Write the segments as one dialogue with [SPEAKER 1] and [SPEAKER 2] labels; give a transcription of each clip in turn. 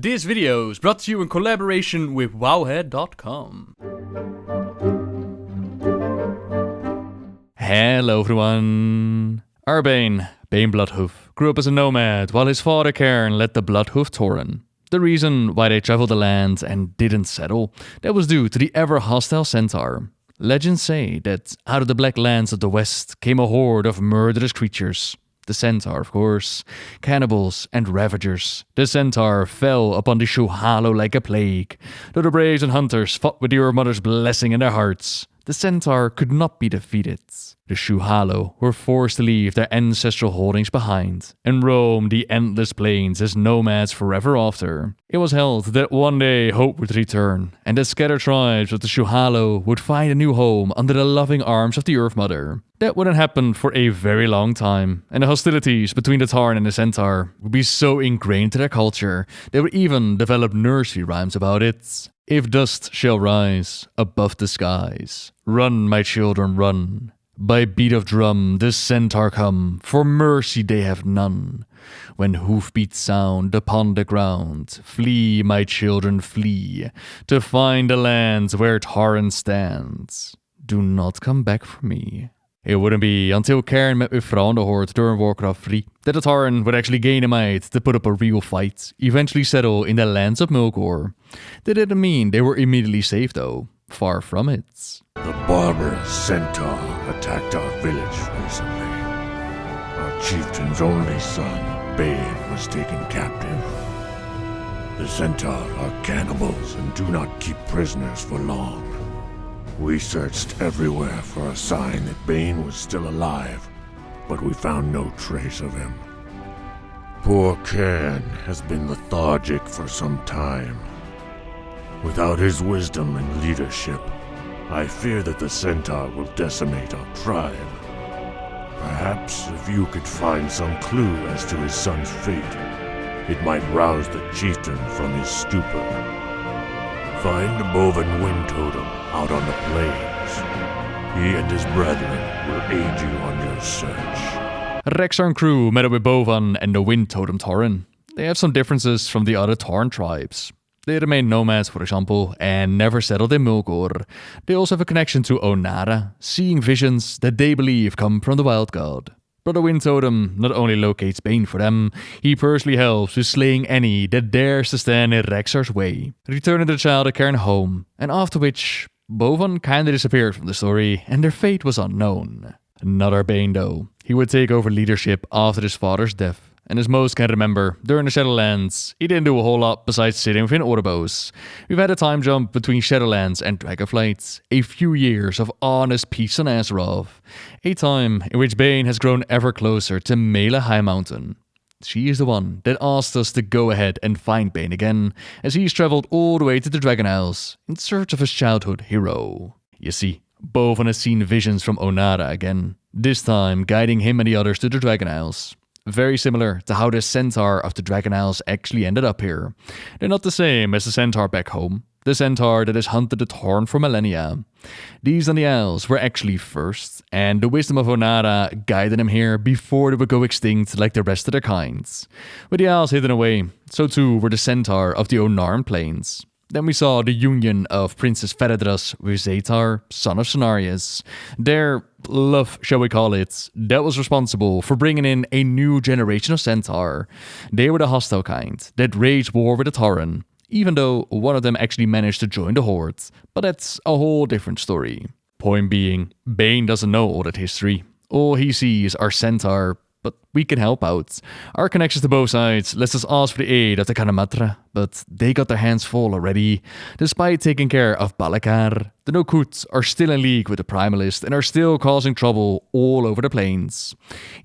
[SPEAKER 1] This video is brought to you in collaboration with WoWhead.com. Hello everyone. Our Baine Bloodhoof, grew up as a nomad while his father Cairn led the Bloodhoof Tauren. The reason why they traveled the land and didn't settle, that was due to the ever-hostile centaur. Legends say that out of the black lands of the west came a horde of murderous creatures. The centaur, of course, cannibals and ravagers. The centaur fell upon the Shuhalo like a plague, though the braves and hunters fought with the Ormother's blessing in their hearts. The centaur could not be defeated. The Shuhalo were forced to leave their ancestral holdings behind and roam the endless plains as nomads forever after. It was held that one day hope would return, and the scattered tribes of the Shuhalo would find a new home under the loving arms of the Earth Mother. That wouldn't happen for a very long time, and the hostilities between the Tauren and the centaur would be so ingrained into their culture, they would even develop nursery rhymes about it. If dust shall rise above the skies, run, my children, run. By beat of drum the centaur come, for mercy they have none. When hoofbeats sound upon the ground, flee, my children, flee, to find the lands where Tauren stands. Do not come back for me. It wouldn't be until Cairn met with Ohn'arah during Warcraft 3 that the Tauren would actually gain a might to put up a real fight, eventually settle in the lands of Mulgore. That didn't mean they were immediately safe though, far from it.
[SPEAKER 2] The barbarous centaur attacked our village recently. Our chieftain's only son, Baine, was taken captive. The centaur are cannibals and do not keep prisoners for long. We searched everywhere for a sign that Baine was still alive, but we found no trace of him. Poor Cairn has been lethargic for some time. Without his wisdom and leadership, I fear that the centaur will decimate our tribe. Perhaps if you could find some clue as to his son's fate, it might rouse the chieftain from his stupor. Find the Bovan Windtotem out on the plains. He and his brethren will aid you on your search.
[SPEAKER 1] Rexxar and crew met up with Bovan and the Windtotem Tauren. They have some differences from the other Tauren tribes. They remain nomads, for example, and never settled in Mulgore. They also have a connection to Ohn'arah, seeing visions that they believe come from the Wild God. Brother Windtotem not only locates Baine for them, he personally helps with slaying any that dares to stand in Rexxar's way, returning the child to Cairn home, and after which, Bovan kinda disappeared from the story, and their fate was unknown. Not our Baine though. He would take over leadership after his father's death. And as most can remember, during the Shadowlands, he didn't do a whole lot besides sitting within Oribos. We've had a time jump between Shadowlands and Dragonflight, a few years of honest peace on Azeroth, a time in which Baine has grown ever closer to Mela High Mountain. She is the one that asked us to go ahead and find Baine again, as he's travelled all the way to the Dragon Isles in search of his childhood hero. You see, Bovan has seen visions from Ohn'arah again, this time guiding him and the others to the Dragon Isles. Very similar to how the centaur of the Dragon Isles actually ended up here. They're not the same as the centaur back home, the centaur that has hunted the Tauren for millennia. These on the Isles were actually first, and the wisdom of Ohn'arah guided them here before they would go extinct like the rest of their kinds. With the Isles hidden away, so too were the centaur of the Ohn'arah plains. Then we saw the union of Princess Feradras with Zhaytar, son of Cenarius. Their love, shall we call it, that was responsible for bringing in a new generation of centaur. They were the hostile kind that waged war with the Tauren, even though one of them actually managed to join the Horde. But that's a whole different story. Point being, Baine doesn't know all that history. All he sees are centaur, but we can help out. Our connections to both sides lets us ask for the aid of the Kanamatra, but they got their hands full already. Despite taking care of Balakar, the No-Kut are still in league with the Primalist and are still causing trouble all over the plains.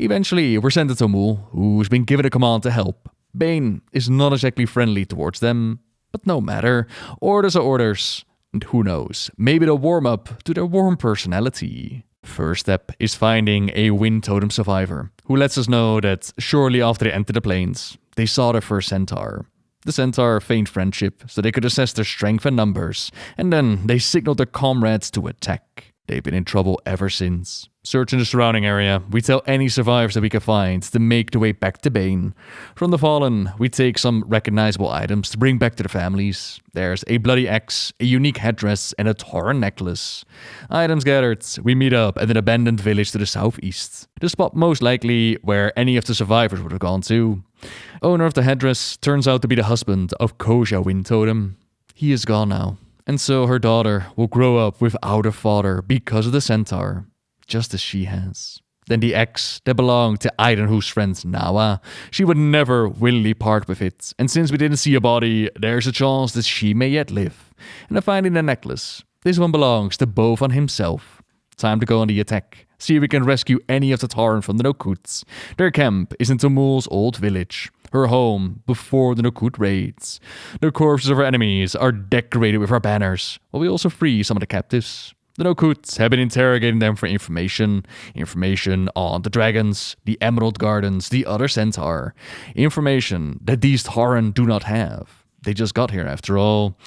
[SPEAKER 1] Eventually, we're sent to Tomul, who's been given a command to help. Baine is not exactly friendly towards them, but no matter. Orders are orders, and who knows, maybe they'll warm up to their warm personality. First step is finding a Windtotem survivor, who lets us know that shortly after they entered the plains, they saw their first centaur. The centaur feigned friendship so they could assess their strength and numbers, and then they signaled their comrades to attack. They've been in trouble ever since. Searching the surrounding area, we tell any survivors that we can find to make their way back to Baine. From the Fallen, we take some recognizable items to bring back to their families. There's a bloody axe, a unique headdress, and a Tauren necklace. Items gathered, we meet up at an abandoned village to the southeast. The spot most likely where any of the survivors would have gone to. Owner of the headdress turns out to be the husband of Bovan Windtotem. He is gone now, and so her daughter will grow up without a father because of the centaur. Just as she has. Then the axe that belonged to Ironhoof's friend Nawa, she would never willingly part with it, and since we didn't see a body, there's a chance that she may yet live. And finding the necklace, this one belongs to Bovan himself. Time to go on the attack, see if we can rescue any of the Tauren from the Nokuts. Their camp is in Tumul's old village, her home before the Nokut raids. The corpses of our enemies are decorated with our banners, while we also free some of the captives. The Nokuts have been interrogating them for information on the dragons, the Emerald Gardens, the other centaur, information that these Tauren do not have. They just got here after all.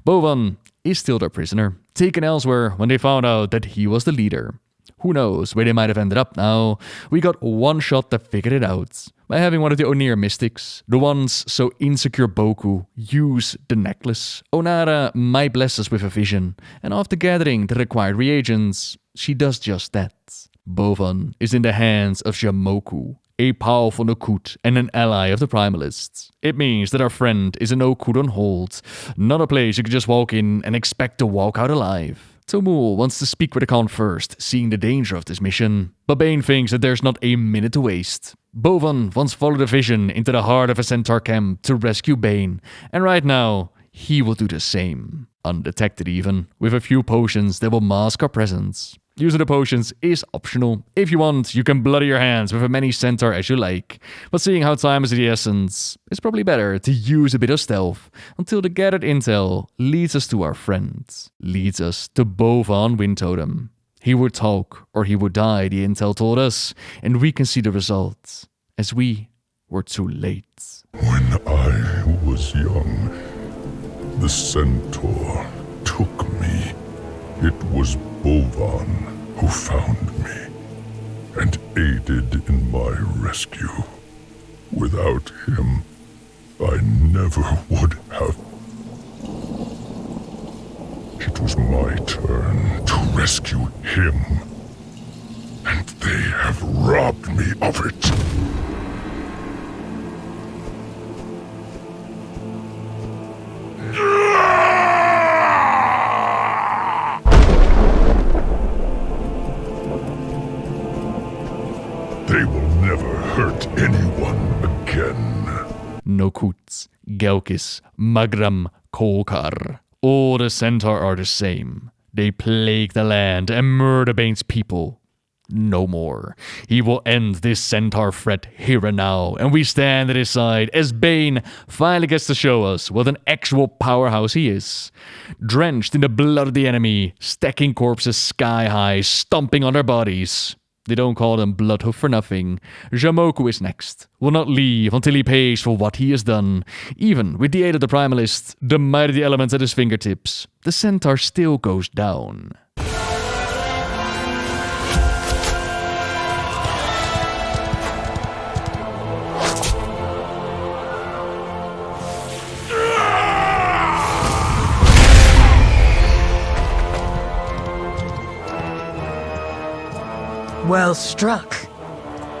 [SPEAKER 1] Bovan is still their prisoner, taken elsewhere when they found out that he was the leader. Who knows where they might have ended up now? We got one shot to figure it out. By having one of the Ohn'arah mystics, the ones so insecure Boku, use the necklace. Ohn'arah might bless us with a vision, and after gathering the required reagents, she does just that. Bovan is in the hands of Jamoku, a powerful Nokut and an ally of the Primalists. It means that our friend is an Nokut on hold, not a place you can just walk in and expect to walk out alive. Tumul wants to speak with the Khan first, seeing the danger of this mission, but Baine thinks that there's not a minute to waste. Bovan once followed a vision into the heart of a centaur camp to rescue Baine, and right now, he will do the same. Undetected even, with a few potions that will mask our presence. Using the potions is optional. If you want, you can bloody your hands with as many centaur as you like, but seeing how time is of the essence, it's probably better to use a bit of stealth until the gathered intel leads us to our friends, leads us to Bovan Windtotem. He would talk or he would die, the intel told us, and we can see the results, as we were too late.
[SPEAKER 2] When I was young, the centaur took me. It was Bovan who found me and aided in my rescue. Without him, I never would have. It was my turn to rescue him, and they have robbed me of it. They will never hurt anyone again.
[SPEAKER 1] Nokuts, Gelkis, Magram, Kolkar. All the centaur are the same. They plague the land and murder Baine's people. No more. He will end this centaur threat here and now, and we stand at his side as Baine finally gets to show us what an actual powerhouse he is. Drenched in the blood of the enemy, stacking corpses sky high, stomping on their bodies. They don't call him Bloodhoof for nothing. Jamoku is next. Will not leave until he pays for what he has done. Even with the aid of the Primalist, the might of the elements at his fingertips, the centaur still goes down.
[SPEAKER 3] Well struck.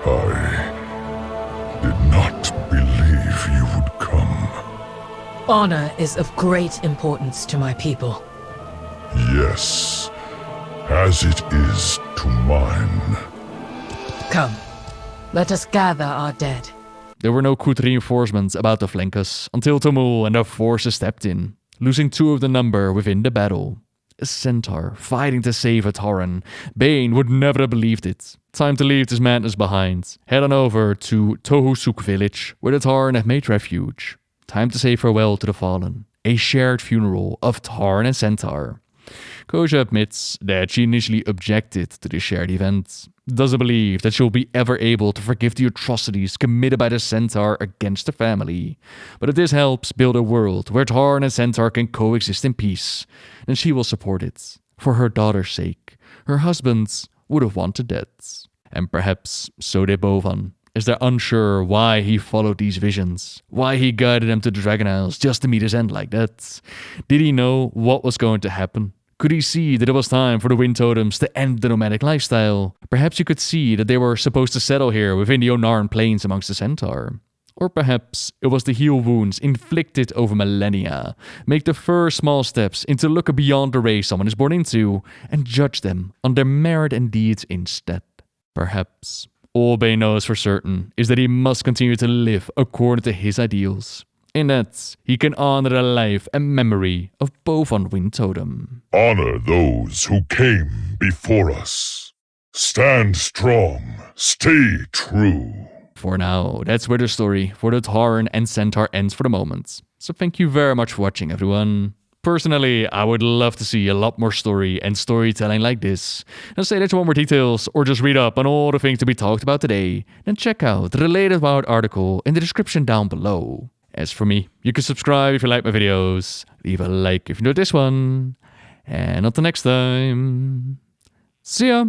[SPEAKER 2] I did not believe you would come.
[SPEAKER 3] Honor is of great importance to my people.
[SPEAKER 2] Yes, as it is to mine.
[SPEAKER 3] Come, let us gather our dead.
[SPEAKER 1] There were no Kut reinforcements about to flank us until Tumul and their forces stepped in, losing 2 of the number within the battle. A centaur fighting to save a Tauren. Baine would never have believed it. Time to leave this madness behind. Head on over to Tohusuk village, where the Tauren have made refuge. Time to say farewell to the fallen. A shared funeral of Tauren and centaur. Koja admits that she initially objected to this shared event. Doesn't believe that she'll be ever able to forgive the atrocities committed by the centaur against the family. But if this helps build a world where Tauren and centaur can coexist in peace, then she will support it. For her daughter's sake. her husbands would have wanted that. And perhaps so did Bovan, as they're unsure why he followed these visions, why he guided them to the Dragon Isles just to meet his end like that. Did he know what was going to happen? Could he see that it was time for the Windtotems to end the nomadic lifestyle? Perhaps he could see that they were supposed to settle here within the Ohn'arah plains amongst the Centaur. Or perhaps it was the heal wounds inflicted over millennia, make the first small steps into looking beyond the race someone is born into and judge them on their merit and deeds instead. Perhaps all Baine knows for certain is that he must continue to live according to his ideals. In that, he can honor the life and memory of Bovan Windtotem.
[SPEAKER 2] Honor those who came before us. Stand strong, stay true.
[SPEAKER 1] For now, that's where the story for the Tauren and Centaur ends for the moment. So thank you very much for watching, everyone. Personally, I would love to see a lot more story and storytelling like this. And say that you want more details or just read up on all the things that we talked about today, then check out the related WoWhead article in the description down below. As for me, you can subscribe if you like my videos, leave a like if you enjoyed this one, and until next time, see ya!